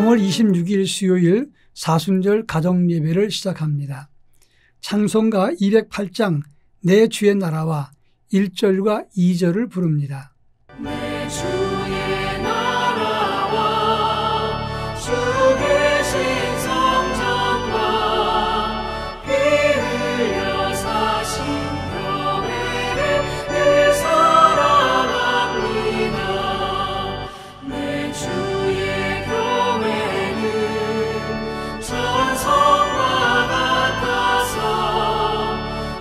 3월 26일 수요일 사순절 가정예배를 시작합니다. 찬송가 208장 내 주의 나라와 1절과 2절을 부릅니다. 내 주의 나라와 주 계신 성전과 피 흘려 사신 교회를 늘 사랑합니다. 내 주의 교회는 전성과 같아서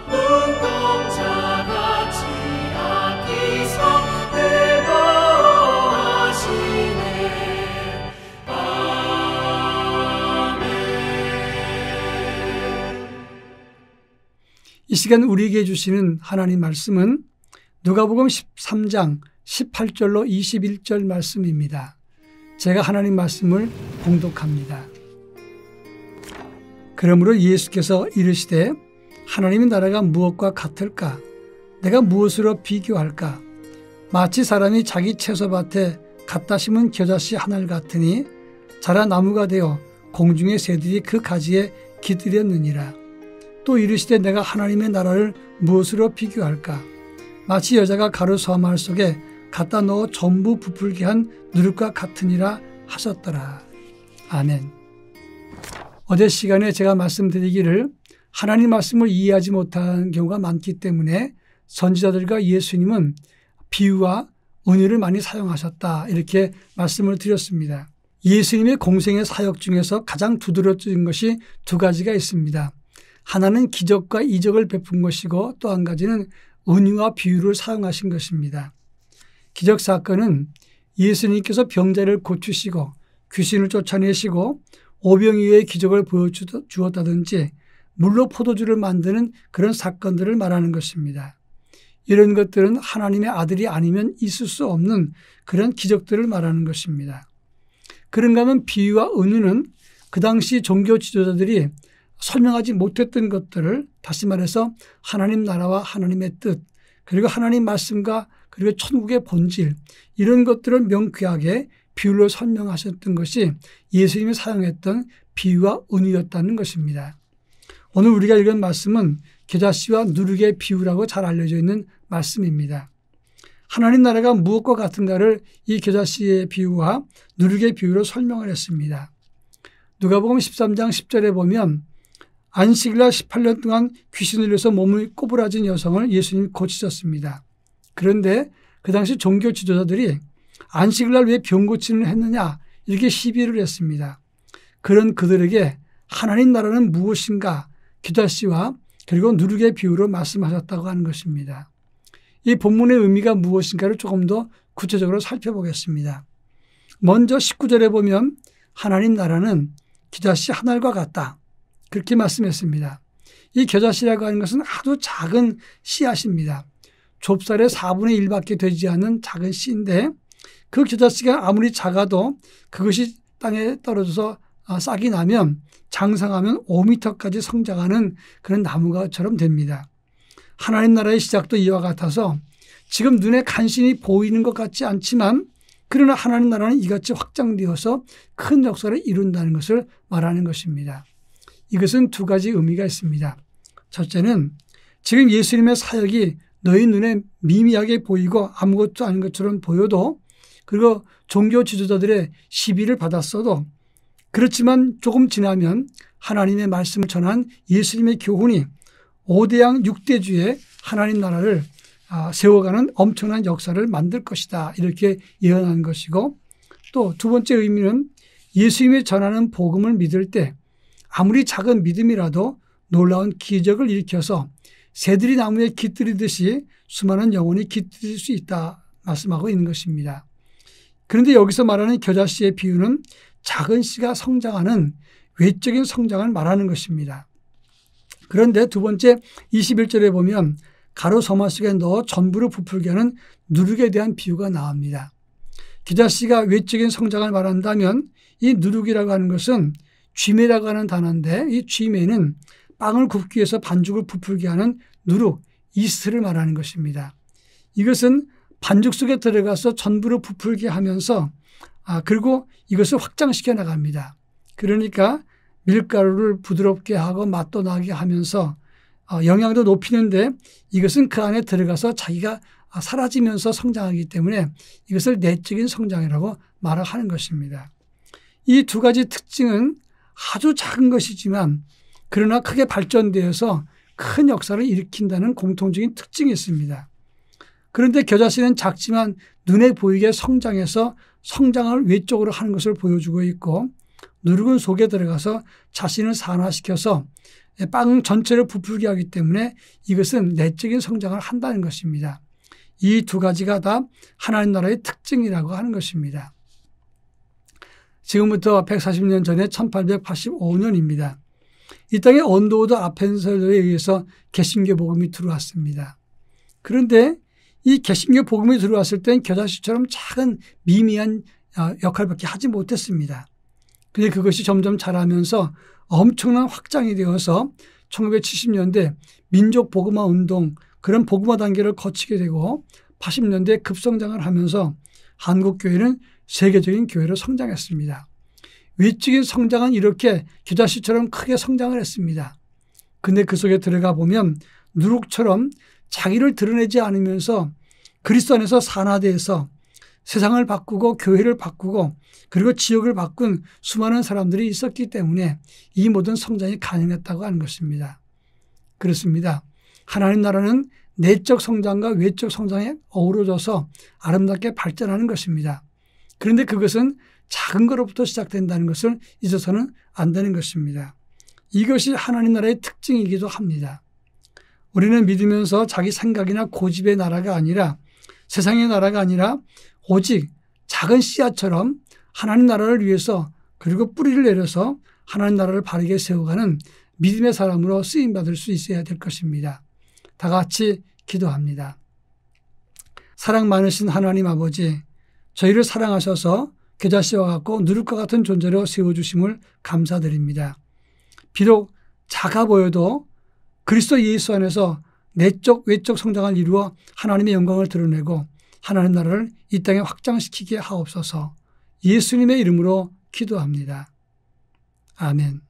눈동자 같이 아끼사 늘 보호하시네. 아멘. 이 시간 우리에게 주시는 하나님 말씀은 누가복음 13장 18절로 21절 말씀입니다. 제가 하나님 말씀을 봉독합니다. 그러므로 예수께서 이르시되 하나님의 나라가 무엇과 같을까? 내가 무엇으로 비교할까? 마치 사람이 자기 채소밭에 갖다 심은 겨자씨 한 알 같으니 자라 나무가 되어 공중의 새들이 그 가지에 깃들였느니라. 또 이르시되 내가 하나님의 나라를 무엇으로 비교할까? 마치 여자가 가루 소아말 속에 갖다 넣어 전부 부풀게 한 누룩과 같으니라 하셨더라. 아멘. 어제 시간에 제가 말씀드리기를 하나님 말씀을 이해하지 못하는 경우가 많기 때문에 선지자들과 예수님은 비유와 은유를 많이 사용하셨다, 이렇게 말씀을 드렸습니다. 예수님의 공생의 사역 중에서 가장 두드러진 것이 두 가지가 있습니다. 하나는 기적과 이적을 베푼 것이고 또 한 가지는 은유와 비유를 사용하신 것입니다. 기적 사건은 예수님께서 병자를 고치시고 귀신을 쫓아내시고 오병이어의 기적을 보여주었다든지 물로 포도주를 만드는 그런 사건들을 말하는 것입니다. 이런 것들은 하나님의 아들이 아니면 있을 수 없는 그런 기적들을 말하는 것입니다. 그런가 하면 비유와 은유는 그 당시 종교 지도자들이 설명하지 못했던 것들을, 다시 말해서 하나님 나라와 하나님의 뜻, 그리고 하나님 말씀과 그리고 천국의 본질, 이런 것들을 명쾌하게 비유로 설명하셨던 것이 예수님이 사용했던 비유와 은유였다는 것입니다. 오늘 우리가 읽은 말씀은 겨자씨와 누룩의 비유라고 잘 알려져 있는 말씀입니다. 하나님 나라가 무엇과 같은가를 이 겨자씨의 비유와 누룩의 비유로 설명을 했습니다. 누가복음 13장 10절에 보면 안식일날 18년 동안 귀신을 들려서 몸이 꼬부라진 여성을 예수님이 고치셨습니다. 그런데 그 당시 종교 지도자들이 안식일날 왜 병 고치는 했느냐, 이렇게 시비를 했습니다. 그런 그들에게 하나님 나라는 무엇인가 겨자씨와 그리고 누룩의 비유로 말씀하셨다고 하는 것입니다. 이 본문의 의미가 무엇인가를 조금 더 구체적으로 살펴보겠습니다. 먼저 19절에 보면 하나님 나라는 겨자씨 한 알과 같다, 그렇게 말씀했습니다. 이 겨자씨라고 하는 것은 아주 작은 씨앗입니다. 좁쌀의 4분의 1밖에 되지 않는 작은 씨인데 그 겨자씨가 아무리 작아도 그것이 땅에 떨어져서 싹이 나면 장성하면 5m까지 성장하는 그런 나무가처럼 됩니다. 하나님 나라의 시작도 이와 같아서 지금 눈에 간신히 보이는 것 같지 않지만 그러나 하나님 나라는 이같이 확장되어서 큰 역사를 이룬다는 것을 말하는 것입니다. 이것은 두 가지 의미가 있습니다. 첫째는 지금 예수님의 사역이 너희 눈에 미미하게 보이고 아무것도 아닌 것처럼 보여도, 그리고 종교 지도자들의 시비를 받았어도, 그렇지만 조금 지나면 하나님의 말씀을 전한 예수님의 교훈이 5대양 6대주의 하나님 나라를 세워가는 엄청난 역사를 만들 것이다, 이렇게 예언한 것이고, 또 두 번째 의미는 예수님이 전하는 복음을 믿을 때 아무리 작은 믿음이라도 놀라운 기적을 일으켜서 새들이 나무에 깃들이듯이 수많은 영혼이 깃들일 수 있다 말씀하고 있는 것입니다. 그런데 여기서 말하는 겨자씨의 비유는 작은 씨가 성장하는 외적인 성장을 말하는 것입니다. 그런데 두 번째 21절에 보면 가루 소마 속에 넣어 전부를 부풀게 하는 누룩에 대한 비유가 나옵니다. 겨자씨가 외적인 성장을 말한다면 이 누룩이라고 하는 것은 쥐매라고 하는 단어인데, 이 쥐매는 빵을 굽기 위해서 반죽을 부풀게 하는 누룩, 이스트를 말하는 것입니다. 이것은 반죽 속에 들어가서 전부를 부풀게 하면서 그리고 이것을 확장시켜 나갑니다. 그러니까 밀가루를 부드럽게 하고 맛도 나게 하면서 영양도 높이는데 이것은 그 안에 들어가서 자기가 사라지면서 성장하기 때문에 이것을 내적인 성장이라고 말을 하는 것입니다. 이 두 가지 특징은 아주 작은 것이지만 그러나 크게 발전되어서 큰 역사를 일으킨다는 공통적인 특징이 있습니다. 그런데 겨자씨는 작지만 눈에 보이게 성장해서 성장을 외적으로 하는 것을 보여주고 있고 누룩은 속에 들어가서 자신을 산화시켜서 빵 전체를 부풀게 하기 때문에 이것은 내적인 성장을 한다는 것입니다. 이 두 가지가 다 하나님 나라의 특징이라고 하는 것입니다. 지금부터 140년 전에 1885년입니다. 이 땅에 언더우드 아펜셀러에 의해서 개신교 복음이 들어왔습니다. 그런데 이 개신교 복음이 들어왔을 땐 겨자씨처럼 작은 미미한 역할밖에 하지 못했습니다. 그런데 그것이 점점 자라면서 엄청난 확장이 되어서 1970년대 민족 복음화 운동 그런 복음화 단계를 거치게 되고 80년대 급성장을 하면서 한국 교회는 세계적인 교회로 성장했습니다. 외적인 성장은 이렇게 겨자씨처럼 크게 성장을 했습니다. 근데 그 속에 들어가 보면 누룩처럼 자기를 드러내지 않으면서 그리스도 안에서 산화돼서 세상을 바꾸고 교회를 바꾸고 그리고 지역을 바꾼 수많은 사람들이 있었기 때문에 이 모든 성장이 가능했다고 하는 것입니다. 그렇습니다. 하나님 나라는 내적 성장과 외적 성장에 어우러져서 아름답게 발전하는 것입니다. 그런데 그것은 작은 것로부터 시작된다는 것을 잊어서는 안 되는 것입니다. 이것이 하나님 나라의 특징이기도 합니다. 우리는 믿으면서 자기 생각이나 고집의 나라가 아니라 세상의 나라가 아니라 오직 작은 씨앗처럼 하나님 나라를 위해서 그리고 뿌리를 내려서 하나님 나라를 바르게 세워가는 믿음의 사람으로 쓰임받을 수 있어야 될 것입니다. 다 같이 기도합니다. 사랑 많으신 하나님 아버지, 저희를 사랑하셔서 겨자씨와 같고 누룩과 같은 존재로 세워주심을 감사드립니다. 비록 작아 보여도 그리스도 예수 안에서 내적 외적 성장을 이루어 하나님의 영광을 드러내고 하나님 나라를 이 땅에 확장시키게 하옵소서. 예수님의 이름으로 기도합니다. 아멘.